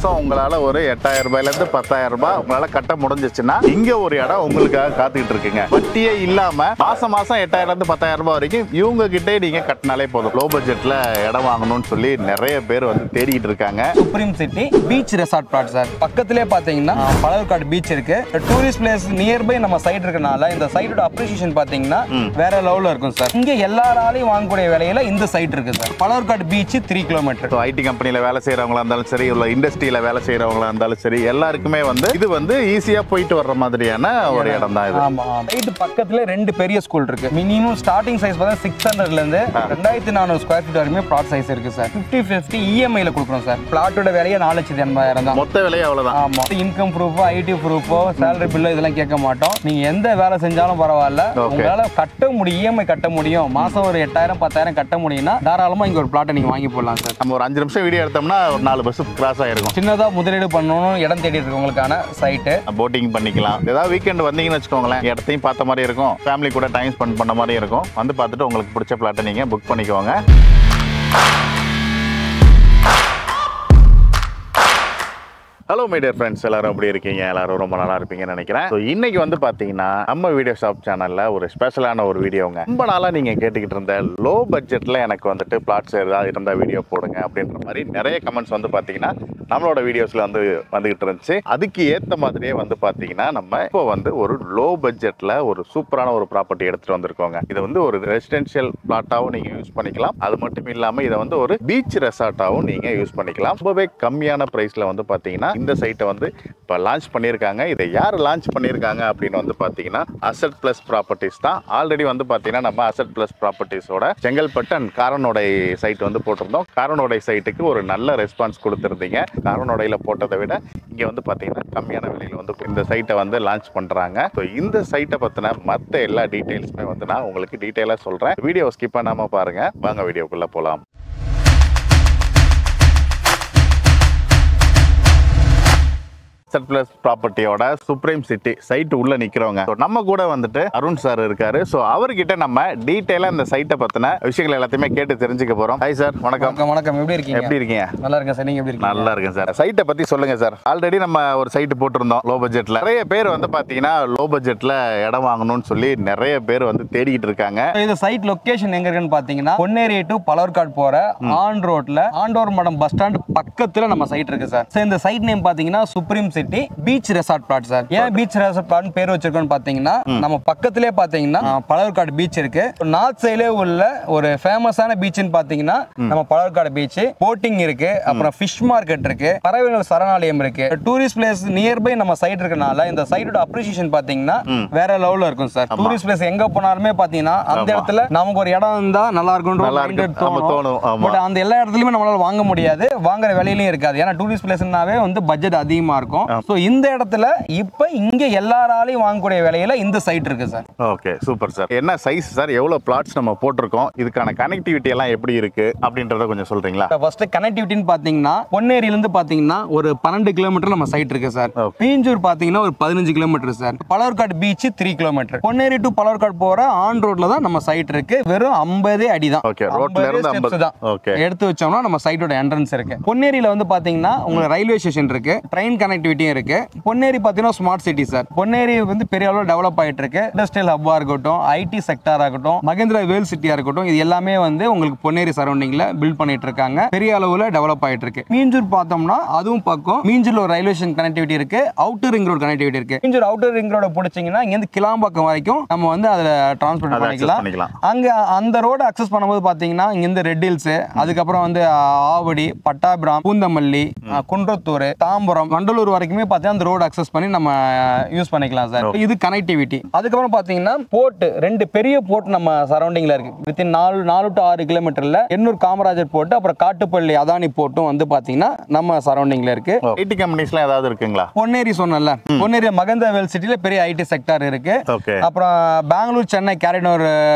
மாசம் உங்களால ஒரு 8000 ரூபாயில இருந்து 10,000 ரூபாய் உங்களால கட்ட முடிஞ்சிச்சுன்னா இங்க ஒரு இடம் உங்களுக்காக காத்துக்கிட்டு இருக்குங்க. வட்டியே இல்லாம மாசம் 8000 இருந்து 10,000 ரூபாய் வரைக்கும் இவங்க கிட்டே நீங்க கட்டினாலே போதும். லோ பட்ஜெட்ல இடம் வாங்கணும்னு சொல்லி நிறைய பேர் வந்து தேடிட்டு இருக்காங்க. Supreme city beach resort plot sir. பக்கத்திலே பாத்தீங்கன்னா பழவேற்காடு பீச் இருக்கு. டூரிஸ்ட் பிளேஸ் நியர்பை நம்ம சைட் இருக்கனால இந்த சைட்டோட அப்ரிசியேஷன் பாத்தீங்கன்னா வேற லெவல்ல இருக்கும் சார். இங்க எல்லாராலையும் வாங்கக்கூடிய விலையில இந்த சைட் இருக்கு sir. Pazhaverkadu beach 3 kilometre. IT கம்பெனில வேலை செய்யறவங்களா இருந்தாலும் சரி, இல்ல இண்டஸ்ட்ரியில வேலை செய்யறவங்களா இருந்தாலும் சரி, எல்லாருக்குமே வந்து இது வந்து ஈஸியா போயிட்டு வர்ற மாதிரியான ஒரு இடம் தான் இது. ஆமா, சைட் பக்கத்துல 2 பெரிய ஸ்கூல் இருக்கு. மினிமம் ஸ்டார்டிங் சைஸ் பார்த்தா 600ல இருந்து 2400 ஸ்கொயர் ஃபீட் வரைக்கும் பிளாட் சைஸ் இருக்கு சார். 50-50 இஎம்ஐ ல கொடுக்குறோம் சார். பிளாட்டோட விலையே 4,80,000 தான். மொத்த விலையே அவ்வளவுதான். ஆமா, income proof, ID proof, salary bill இதெல்லாம் கேட்க மாட்டோம். நீங்க எந்த வேலை செஞ்சாலும் பரவாயில்ல, உங்களால கட்ட முடியும், இஎம்ஐ கட்ட முடியும், மாசம் ஒரு 8,000-10,000 கட்ட முடியும்னா தாராளமா இங்க ஒரு பிளாட்டை நீங்க வாங்கி போடலாம் சார். நம்ம ஒரு 5 நிமிஷம் வீடியோ எடுத்தோம்னா ஒரு 4 பஸ் கிராஸ் ஆயிருக்கும். சின்னதா முதலீடு பண்ணணும் இடம் தேடி இருக்கவங்களுக்கான சைட்டு. போட்டிங் பண்ணிக்கலாம். ஏதாவது வீக்கெண்ட் வந்தீங்கன்னு வச்சுக்கோங்களேன், இடத்தையும் பார்த்த மாதிரி இருக்கும், ஃபேமிலி கூட டைம் ஸ்பெண்ட் பண்ண மாதிரி இருக்கும். வந்து பார்த்துட்டு உங்களுக்கு பிடிச்ச பிளாட்டை நீங்க புக் பண்ணிக்கோங்க. ஹலோ மை டியர் ஃப்ரெண்ட்ஸ், எல்லாரும் எப்படி இருக்கீங்க? எல்லாரும் ரொம்ப நல்லா இருப்பீங்கன்னு நினைக்கிறேன். ஸோ இன்னைக்கு வந்து பார்த்தீங்கன்னா நம்ம வீடியோ ஷாப் சேனலில் ஒரு ஸ்பெஷலான ஒரு வீடியோங்க. ரொம்ப நாளாக நீங்கள் கேட்டுக்கிட்டு இருந்த லோ பட்ஜெட்டில் எனக்கு வந்துட்டு பிளாட்ஸ் ஏதாவது இருந்தால் வீடியோ போடுங்க அப்படின்ற மாதிரி நிறைய கமெண்ட்ஸ் வந்து பார்த்தீங்கன்னா நம்மளோட வீடியோஸில் வந்துகிட்டு இருந்துச்சு. அதுக்கு ஏற்ற மாதிரியே வந்து பார்த்தீங்கன்னா நம்ம இப்போ வந்து ஒரு லோ பட்ஜெட்டில் ஒரு சூப்பரான ஒரு ப்ராப்பர்ட்டி எடுத்துகிட்டு வந்திருக்கோங்க. இதை வந்து ஒரு ரெசிடென்ஷியல் பிளாட்டாகவும் நீங்கள் யூஸ் பண்ணிக்கலாம். அது மட்டும் இல்லாமல் இதை வந்து ஒரு பீச் ரெசார்ட்டாகவும் நீங்கள் யூஸ் பண்ணிக்கலாம். ரொம்பவே கம்மியான ப்ரைஸில் வந்து பார்த்தீங்கன்னா இந்த சைட்டை வந்து இப்போ லான்ச் பண்ணியிருக்காங்க. இதை யார் லான்ச் பண்ணியிருக்காங்க அப்படின்னு வந்து பார்த்தீங்கன்னா அசட் பிளஸ் ப்ராப்பர்ட்டிஸ் தான். ஆல்ரெடி வந்து பார்த்தீங்கன்னா நம்ம அசட் பிளஸ் ப்ராப்பர்ட்டிஸோட செங்கல்பட்டு அண்ட் காரனோடை சைட் வந்து போட்டிருந்தோம். காரனோடை சைட்டுக்கு ஒரு நல்ல ரெஸ்பான்ஸ் கொடுத்துருந்தீங்க. காரனோடையில் போட்டதை விட இங்கே வந்து பார்த்தீங்கன்னா கம்மியான விலையில் வந்து இந்த சைட்டை வந்து லான்ச் பண்ணுறாங்க. ஸோ இந்த சைட்டை பற்றின மற்ற எல்லா டீட்டெயில்ஸுமே வந்து நான் உங்களுக்கு டீட்டெயிலாக சொல்கிறேன். வீடியோ ஸ்கிப் பண்ணாமல் பாருங்கள். வாங்க வீடியோக்குள்ளே போகலாம். அசட் பிளஸ் ப்ராப்பர்ட்டியோட சுப்ரீம் சிட்டி சைட் உள்ள நிக்கிறவங்க. நம்ம கூட வந்துட்டு அருண் சார் இருக்காரு. ஸோ அவர்கிட்ட நம்ம டீட்டெயிலா இந்த சைட்டை பத்தின விஷயங்கள் எல்லாத்தையுமே கேட்டு தெரிஞ்சுக்க போறோம். ஹாய் சார், வணக்கம். வணக்கம், எப்படி இருக்கீங்க? எப்படி இருக்கீங்க? நல்லா இருக்கேன் சார், நீங்க எப்படி இருக்கீங்க? நல்லா இருக்கேன் சார். சைட்டை பத்தி சொல்லுங்க சார். ஆல்ரெடி நம்ம ஒரு சைட் போட்டிருந்தோம் லோ பட்ஜெட்ல. நிறைய பேர் வந்து பாத்தீங்கன்னா லோ பட்ஜெட்ல இடம் வாங்கணும்னு சொல்லி நிறைய பேர் வந்து தேடிட்டு இருக்காங்க. இந்த சைட் லொகேஷன் எங்க இருக்குன்னு பாத்தீங்கன்னா பொன்னேரி டு பழவேற்காடு போற ஆன் ரோட்ல ஆண்டோர் மடம் பஸ் ஸ்டாண்ட் பக்கத்துல நம்ம சைட் இருக்கு சார். இந்த சைட் நேம் பாத்தீங்கன்னா supreme city beach resort plot sir. ஏன் பீச் ரெசார்ட் பிளாட் பேர் வச்சிருக்கோம்னு பாத்தீங்கன்னா நம்ம பக்கத்திலே பாத்தீங்கன்னா பழவேற்காடு பீச் இருக்கு. நார்த் சைடுல உள்ள ஒரு ஃபேமஸான பீச்னு பாத்தீங்கன்னா நம்ம பழவேற்காடு பீச். போட்டிங் இருக்கு, அப்புறம் ஃபிஷ் மார்க்கெட் இருக்கு, பறவைகள் சரணாலயம் இருக்கு. டூரிஸ்ட் பிளேஸ் நியர்பை நம்ம சைட் இருக்கனால இந்த சைட்டோட அப்ரிசியேஷன் பாத்தீங்கன்னா வேற லெவல்ல இருக்கும் சார். டூரிஸ்ட் பிளேஸ் எங்க போனாலுமே பாத்தீங்கன்னா அந்த இடத்துல நமக்கு ஒரு இடம் இருந்தா நல்லா இருக்கும் தோணும். பட் அந்த எல்லா இடத்துலயுமே நம்மளால வாங்க முடியாது, வாங்குற விலையிலயும் இருக்காது. ஏன்னா டூரிஸ்ட் பிளேஸ்னாவே வந்து பட்ஜெட் அதிகமா இருக்கும். இந்த இடத்துல இப்ப இங்க எல்லாராலையும் வாங்கக்கூடிய விலையில இந்த சைட் இருக்கு சார். Okay, super sir. என்ன சைஸ் சார், எவ்வளவு பிளாட்ஸ் நம்ம போட்டிருக்கோம், இதுக்கான கனெக்டிவிட்டி எல்லாம் எப்படி இருக்கு அப்படின்றத கொஞ்சம் சொல்றீங்களா? ஃபர்ஸ்ட் கனெக்டிவிட்டின்னு பாத்தீங்கன்னா பொன்னேரியில இருந்து பாத்தீங்கன்னா ஒரு 12 கிலோமீட்டர் நம்ம சைட் இருக்கு சார். பீஞ்சூர் பாத்தீங்கன்னா ஒரு 15 kilometre sir. Pazhaverkadu beach 3 kilometre. Ponneri to Pazhaverkadu போற ஆன் ரோட்ல தான் நம்ம சைட் இருக்கு. வெறும் 50 அடி தான். ஓகே, ரோட்ல இருந்து 50 தான். ஓகே, எடுத்து வச்சோம்னா நம்ம சைட்டோட என்ட்ரன்ஸ் இருக்கு. பொன்னேரியில வந்து பாத்தீங்கன்னா உங்களுக்கு ரயில்வே ஸ்டேஷன் இருக்கு, ட்ரெயின் கனெக்டிவிட்டியும் இருக்கு. பொன்னேரி பாத்தீங்கன்னா ஸ்மார்ட் சிட்டி சார். பொன்னேரி வந்து பெரிய அளவுல டெவலப் ஆயிட்டு இருக்கு. இண்டஸ்ட்ரியல் ஹப்பா இருக்கட்டும், ஐடி செக்டாரா இருக்கட்டும், மகேந்திரா வேல் சிட்டியா இருக்கட்டும், இது எல்லாமே வந்து உங்களுக்கு பொன்னேரி சரௌண்டிங்ல பில்ட் பண்ணிட்டு இருக்காங்க. பெரிய அளவுல டெவலப் ஆயிட்டு இருக்கு. மீஞ்சூர் பார்த்தோம்னா அதுவும் பக்கம். மீஞ்சூர்ல ஒரு ரயில்வே ஸ்டேஷன் கனெக்டிவிட்டி இருக்கு, அவுட்டர் ரிங் ரோட் கனெக்டிவிட்டி இருக்கு. மீஞ்சூர் அவுட்டர் ரிங் ரோட பிடிச்சீங்கன்னா இங்க இருந்து கிளாம்பாக்கம் வரைக்கும் நம்ம வந்து அதுல டிரான்ஸ்போர்ட் பண்ணிக்கலாம். அங்க அந்த ரோட அக்சஸ் பண்ணும்போது பாத்தீங்கன்னா இங்க இருந்து ரெட் ஹில்ஸ், அதுக்கப்புறம் வந்து ஆவடி, பட்டாபிராம், பூந்தமல்லி, குன்றத்தூர், தாம்பரம், வண்டலூர் வரைக்குமே பாத்தீங்கன்னா அந்த ரோடு அக்சஸ் பண்ணி நம்ம யூஸ் பண்ணிக்கலாம் சார். இது கனெக்டிவிட்டி. அதுக்கப்புறம் பாத்தீங்கன்னா போர்ட், 2 பெரிய போர்ட் நம்ம சரௌண்டிங்ல இருக்கு. வித்தின் 4 to 6 கிலோமீட்டர்ல எண்ணூர் காமராஜர் போர்ட், அப்புறம் காட்டுப்பள்ளி அதானி போர்ட்டும் வந்து பாத்தீங்கன்னா நம்ம சரௌண்டிங்ல இருக்கு. ஐடி கம்பெனிஸ்லாம் ஏதாவது இருக்குங்களா? பொன்னேரி சொன்னல, பொன்னேரி மகேந்திரா வேல் சிட்டில பெரிய ஐடி செக்டார் இருக்கு. அப்புறம் பெங்களூர், சென்னை கேரிடோர்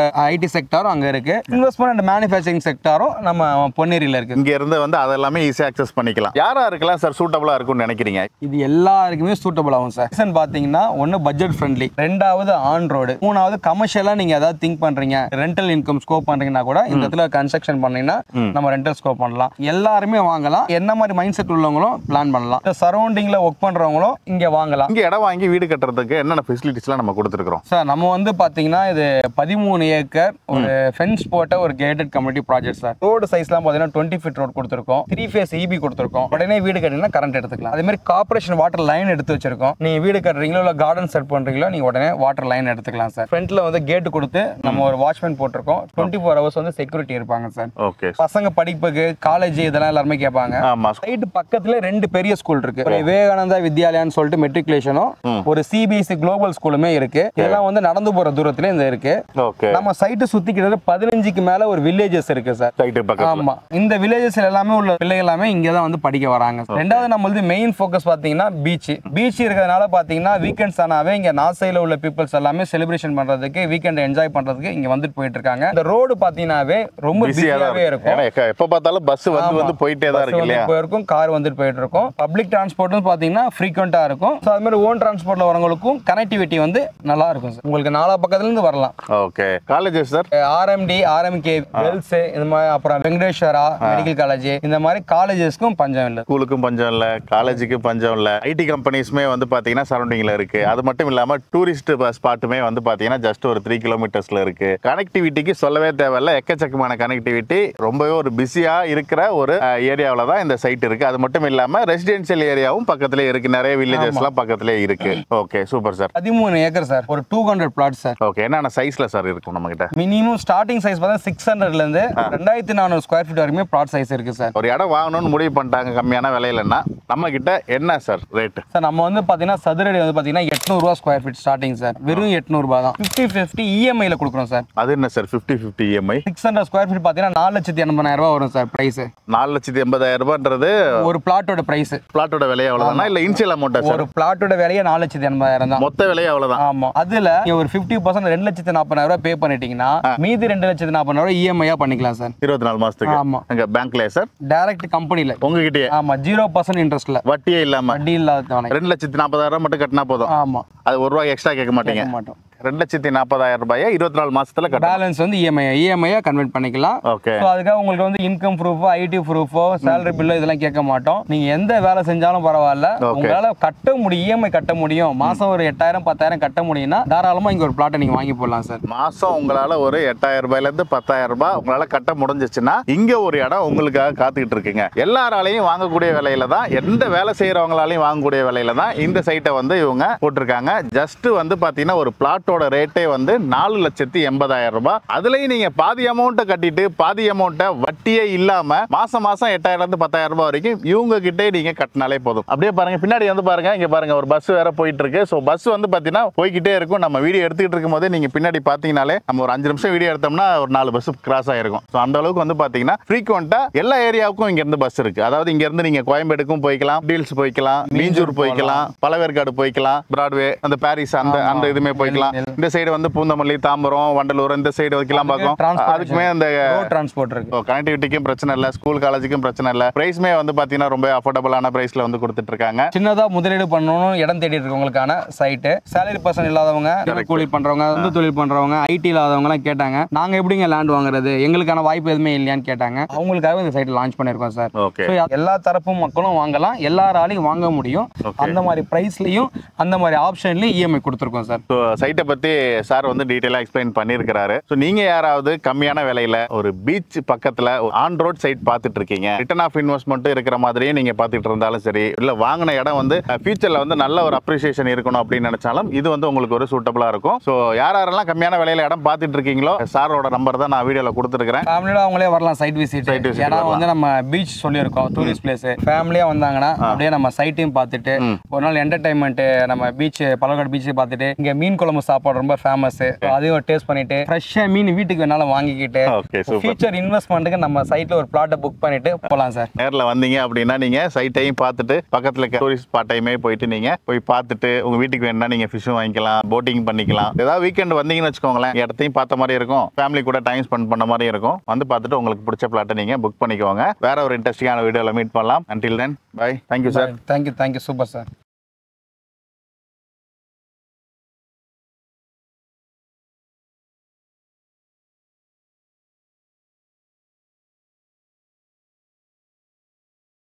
ஐடி செக்டாரும் அங்க இருக்கு. இன்வெஸ்ட்மெண்ட் அண்ட் மேனுஃபேக்சரிங் செக்டாரும் நம்ம பொன்னேரியில இருக்கு. இங்க இருந்து வந்து அதெல்லாமே ஈஸியா அக்சஸ் பண்ணிக்கலாம். யாரா இருக்கலாம் சார் சூட்டபிளா இருக்கும்னு நினைக்கிறீங்க? இது எல்லாருக்குமே சூட்டபிள் ஆகும் சார். ரீசன் பாத்தீங்கன்னா ஒன்னு பட்ஜெட் ஃப்ரெண்ட்லி, ரெண்டாவது ஆன் ரோடு, மூணாவது கமர்ஷியலா நீங்க ஏதாவது திங்க் பண்றீங்க, ரெண்டல் இன்கம் ஸ்கோப் பண்றீங்கன்னா கூட இந்த இடத்துல கன்ஸ்ட்ரக்ஷன் பண்ணீங்கன்னா நம்ம ரெண்டல் ஸ்கோப் பண்ணலாம். எல்லாருமே வாங்கலாம். என்ன மாதிரி மைண்ட் செட் உள்ளவங்களும் பிளான் பண்ணலாம். சரௌண்டிங்ல ஒர்க் பண்றவங்களும் இங்க வாங்கலாம். இங்க இடம் வாங்கி வீடு கட்டுறதுக்கு என்னென்ன ஃபெசிலிட்டிஸ்லாம் நம்ம கொடுத்துருக்கோம் சார்? நம்ம வந்து பாத்தீங்கன்னா இது 13 ஏக்கர் ஒரு ஃபென்ஸ் போட்ட ஒரு gated community project sir. Road சைஸ்லாம் பாத்தீங்கன்னா 20 ஃபீட் ரோட் கொடுத்துருக்கோம், 3 ஃபேஸ் EB கொடுத்துருக்கோம். உடனே வீடு கட்டினா கரண்ட் எடுத்துக்கலாம். அதே மாதிரி கார்பரேஷன் வாட்டர் லைன் எடுத்து வச்சிருக்கோம். நீங்க வீடு கட்டுறீங்களோ இல்ல கார்டன் செட் பண்றீங்களோ நீங்க உடனே வாட்டர் லைன் எடுத்துக்கலாம் சார். ஃப்ரண்ட்ல வந்து கேட் கொடுத்து நம்ம ஒரு வாட்ச்மேன் போட்டிருக்கோம். 24 ஹவர்ஸ் வந்து செக்யூரிட்டி இருப்பாங்க சார். ஓகே. பசங்க படிப்புக்கு காலேஜ் இதெல்லாம் எல்லாருமே கேட்பாங்க. சைடு பக்கத்துல 2 பெரிய ஸ்கூல் இருக்கு. ஒரு விவேகானந்தா வித்யாலயான்னு சொல்லிட்டு மெட்ரிகுலேஷனும் ஒரு CBSE குளோபல் ஸ்கூலுமே இருக்கு. இதெல்லாம் வந்து நடந்து போற தூரத்துல இந்த இருக்கு. நம்ம சைட்டு சுத்தி கிட்ட 15க்கு மேல ஒரு வில்லேஜஸ் இருக்கு சார் சைட்டு பக்கத்துல. ஆமா, இந்த வில்லேஜஸ் எல்லாமே உள்ள பிள்ளைகள் எல்லாமே இங்க தான் வந்து படிக்க வராங்க. ரெண்டாவது நம்மளது மெயின் ஃபோக்கஸ் பாத்தீங்கன்னா பீச் இருக்கிறதுனால பாத்தீங்கன்னா வீக்கெண்ட்ஸ் ஆனாவே இங்க நாசையில உள்ள பீப்புள்ஸ் எல்லாமே செலிப்ரேஷன் பண்றதுக்கு, வீக்கெண்ட் என்ஜாய் பண்றதுக்கு இங்க வந்துட்டு போயிட்டு இருக்காங்க. இந்த ரோடு பாத்தீங்கன்னாவே ரொம்ப பிஸியாவே இருக்கும். எப்ப பார்த்தாலும் பஸ் வந்து போயிட்டே தான் இருக்கு இல்லையா? போயிருக்கும், கார் வந்துட்டு போயிட்டு இருக்கும். பப்ளிக் டிரான்ஸ்போர்ட்டும் பாத்தீங்கன்னா ஃப்ரீக்வெண்டா இருக்கும். சோ அது மாதிரி ஓன் டிரான்ஸ்போர்ட்ல வரவங்களுக்கும் கனெக்டிவிட்டி வந்து நல்லா இருக்கும் சார். உங்களுக்கு நாலா பக்கத்துல இருந்து வரலாம். Okay. Colleges sir? RMD, RMK, Wells, இந்த மாதிரி அப்புறம் வெங்கடேஸ்வரா மெடிக்கல் காலேஜ், இந்த மாதிரி காலேஜஸ்க்கும் பஞ்சம் இல்ல. ஸ்கூலுக்கும் பஞ்சம் இல்ல, காலேஜுக்கு பஞ்சம் இல்ல. IT கம்பெனிஸ்மே வந்து பாத்தீங்கன்னா சரௌண்டிங்ல இருக்கு. அது மட்டும் இல்லாம டூரிஸ்ட் ஸ்பாட்டுமே வந்து பாத்தீங்கன்னா ஜஸ்ட் ஒரு 3 கிலோமீட்டர்ஸ்ல இருக்கு. கனெக்டிவிட்டிக்கு சொல்லவே தேவையில்ல, எக்கச்சக்கமான கனெக்டிவிட்டி. ரொம்பவே ஒரு பிஸியா இருக்கிற ஒரு ஏரியாவில தான் இந்த சைட் இருக்கு. அது மட்டும் இல்லாம ரெசிடென்சியல் ஏரியாவும் பக்கத்திலே இருக்கு. நிறைய வில்லேஜஸ்லாம் பக்கத்திலே இருக்கு. Okay, super sir. 13 acre sir, ஒரு 200 பிளாட் சார். ஓகே. என்னென்ன சைஸ்ல சார் இருக்கும் நம்ம கிட்ட? மினிமம் ஸ்டார்டிங் சைஸ் பார்த்தா 600ல இருந்து 2400 ஸ்கொயர் ஃபீட் வரைக்கும் பிளாட் சைஸ் இருக்கு சார். ஒரு இடம் வாங்கணும்னு முடிவு பண்ணிட்டாங்க கம்மியான விலையிலன்னா நம்ம கிட்ட என்ன சார் ரேட்? சார் நம்ம வந்து பாத்தீங்கன்னா சதுரடி வந்து பாத்தீங்கன்னா 800 ரூபாய் ஸ்கொயர் ஃபீட் ஸ்டார்டிங் சார். வெறும் 800 ரூபாய் தான். 50-50 EMI ல கொடுக்குறோம் சார். அது என்ன சார் 50-50 EMI? 600 ஸ்கொயர் ஃபீட் பாத்தீங்கன்னா 4,80,000 ரூபாய் வரும் சார் பிரைஸ். 4,80,000 ரூபாய்ன்றது ஒரு பிளாட்டோட பிரைஸ். பிளாட்டோட விலை அவ்வளவுதானா இல்ல இனிஷியல் அமௌண்டா சார்? ஒரு பிளாட்டோட விலையே 4,80,000 தான். மொத்த விலை அவ்வளவுதான். ஆமா. அதுல நீங்க ஒரு 50% 2,40,000 ரூபாய் பே பண்ணிட்டீங்கன்னா மீதி 2,40,000 ரூபாய் EMI பண்ணிக்கலாம் சார் 24 மாசத்துக்கு. ஆமா. எங்க பேங்க்லயே சார்? டைரக்ட் கம்பெனில உங்ககிட்டயே. ஆமா, 0% இன்ட்ரெஸ்ட்ல, வட்டியே இல்லாம. வட்டி இல்லாத 2,40,000 மட்டும் கட்டினா போதும். ஆமா. அது 1 ரூபாய் எக்ஸ்ட்ரா கேட்க மாட்டீங்க. 2,40,000 ரூபாயை 24 மாசத்துல பேலன்ஸ் வந்து EMI கன்வெர்ட் பண்ணிக்கலாம். ஓகே. சோ அதுக்காக உங்களுக்கு வந்து income proof, IT proof, salary bill இதெல்லாம் கேட்க மாட்டோம். நீங்க எந்த வேலை செஞ்சாலும் பரவாயில்ல, உங்களால கட்ட முடியும், EMI கட்ட முடியும், மாசம் ஒரு 8,000 10,000 கட்ட முடியும்னா தாராளமா இங்க ஒரு பிளாட்டை நீங்க வாங்கி போடலாம் சார். மாசம் உங்களால ஒரு 8,000 ரூபாயில இருந்து 10,000 ரூபாய் உங்களால கட்ட முடிஞ்சிச்சுன்னா இங்க ஒரு இடம் உங்களுக்காக காத்துக்கிட்டு இருக்குங்க. எல்லாராலையும் வாங்கக்கூடிய விலையில தான், எந்த வேலை செய்யறவங்களாலையும் வாங்கக்கூடிய விலையில தான் இந்த சைட்டை வந்து இவங்க போட்டிருக்காங்க. ஜஸ்ட் வந்து பாத்தீங்கன்னா ஒரு பிளாட் ரேட்டே வந்து 4,80,000 ரூபாய். அதுலயும் நீங்க பாதி அமௌண்ட் கட்டிட்டு பாதி அமௌண்ட்டை வட்டியே இல்லாம மாசம் 8,000 இருந்து 10,000 ரூபாய் வரைக்கும் இவங்க கிட்டே நீங்க கட்டினாலே போதும். அப்படியே பாருங்க, பின்னாடி வந்து பாருங்க, இங்க பாருங்க ஒரு பஸ் வேற போயிட்டு இருக்கு. சோ பஸ் வந்து பாத்தீங்கன்னா போய்கிட்டே இருக்கும். நம்ம வீடியோ எடுத்துக்கிட்டு இருக்கும் போதே நீங்க பின்னாடி பாத்தீங்கன்னாலே நம்ம ஒரு 5 நிமிஷம் வீடியோ எடுத்தோம்னா ஒரு 4 பஸ் கிராஸ் ஆயிருக்கும். சோ அந்த அளவுக்கு வந்து பாத்தீங்கன்னா ஃப்ரீக்வெண்டா எல்லா ஏரியாவுக்கும் இங்க இருந்து பஸ் இருக்கு. அதாவது இங்க இருந்து நீங்க கோயம்பேடுக்கும் போய்க்கலாம், டீல்ஸ் போய்க்கலாம், மீஞ்சூர் போய்க்கலாம், பழவேற்காடு போய்க்கலாம், பிராட்வே, அந்த பாரிஸ் அந்த இதுமே போய்க்கலாம். இந்த சைடு வந்து பூந்தமல்லி, தாம்பரம், வண்டலூர் இந்த சைடு வைக்கலாம் பார்க்கும். அதுக்குமே அந்த டிரான்ஸ்போர்ட் இருக்கு. கனெக்டிவிட்டிக்கும் பிரச்சனை இல்ல, ஸ்கூல் காலேஜுக்கும் பிரச்சனை இல்ல. பிரைஸ்மே வந்து பாத்தீங்கன்னா ரொம்ப அஃபோர்டபுளான பிரைஸ்ல வந்து கொடுத்துட்டு இருக்காங்க. சின்னதா முதலீடு பண்ணணும் இடம் தேடிட்டு இருக்கவங்களுக்கான சைட். சேலரி பர்சன் இல்லாதவங்க, கூலி பண்றவங்க, சொந்த தொழில் பண்றவங்க, IT இல்லாதவங்க எல்லாம் கேட்டாங்க, நாங்க எப்படிங்க லேண்ட் வாங்குறது, எங்களுக்கான வாய்ப்பு எதுவுமே இல்லையான்னு கேட்டாங்க. அவங்களுக்காக இந்த சைட் லான்ச் பண்ணிருக்கோம் சார். எல்லா தரப்பு மக்களும் வாங்கலாம், எல்லாராலையும் வாங்க முடியும். அந்த மாதிரி பிரைஸ்லயும் அந்த மாதிரி ஆப்ஷன்லயும் EMI கொடுத்துருக்கோம் சார். சைட்டை பத்தி சார் வந்து டீடைலா எக்ஸ்பிளைன் பண்ணிருக்காரு. சோ நீங்க யாராவது கம்மியான விலையில ஒரு பீச் பக்கத்துல ஆன் ரோட் சைட் பாத்துட்டு இருக்கீங்க, ரிட்டர்ன் ஆஃப் இன்வெஸ்ட்மெண்ட் இருக்கிற மாதிரியே நீங்க பாத்துட்டு இருந்தாலும் சரி, இல்ல வாங்கின இடம் வந்து ஃபியூச்சர்ல வந்து நல்ல ஒரு அப்ரிசியேஷன் இருக்கணும் அப்படின்னு நினைச்சாலும் இது வந்து உங்களுக்கு ஒரு சூட்டபிளா இருக்கும். சோ யாரெல்லாம் கம்மியான விலையில இடம் பாத்துட்டு இருக்கீங்களோ சாரோட நம்பர் தான் நான் வீடியோல கொடுத்துருக்கேன். ஃபேமிலியோட அவங்களே வரலாம் சைட் விசிட். ஏன்னா வந்து நம்ம பீச் சொல்லியிருக்கோம், டூரிஸ்ட் பிளேஸ். ஃபேமிலியா வந்தாங்கன்னா அப்படியே நம்ம சைட்டையும் பார்த்துட்டு ஒரு நாள் என்டர்டைன்மெண்ட், நம்ம பீச் பழக்காடு பீச் பார்த்துட்டு, இங்க மீன் குழம்பு சாப்பாடு ரொம்ப ஃபேமஸ், அதையும் டேஸ்ட் பண்ணிட்டு ஃப்ரெஷ்ஷா மீன் வீட்டுக்கு வேணாலும் வாங்கிக்கிட்டு ஃபியூச்சர் இன்வெஸ்ட்மெண்ட்டுக்கு நம்ம சைட்ல ஒரு பிளாட்டை புக் பண்ணிட்டு போலாம் சார். நேர்ல வந்தீங்க அப்படின்னா நீங்க சைட்டையும் பார்த்துட்டு பக்கத்துல டூரிஸ்ட் ஸ்பாட்டையுமே போயிட்டு நீங்க போய் பார்த்துட்டு உங்க வீட்டுக்கு வேணா நீங்க ஃபிஷும் வாங்கிக்கலாம், போட்டிங் பண்ணிக்கலாம். ஏதாவது வீக்கெண்ட் வந்தீங்கன்னு வச்சுக்கோங்களேன், இடத்தையும் பார்த்த மாதிரி இருக்கும், ஃபேமிலி கூட டைம் ஸ்பெண்ட் பண்ண மாதிரி இருக்கும். வந்து பார்த்துட்டு உங்களுக்கு பிடிச்ச பிளாட்டை நீங்க புக் பண்ணிக்கோங்க. வேற ஒரு இன்ட்ரெஸ்டிங்கான வீடியோல மீட் பண்ணலாம். Until then, bye. Thank you, sir. Thank you, super sir.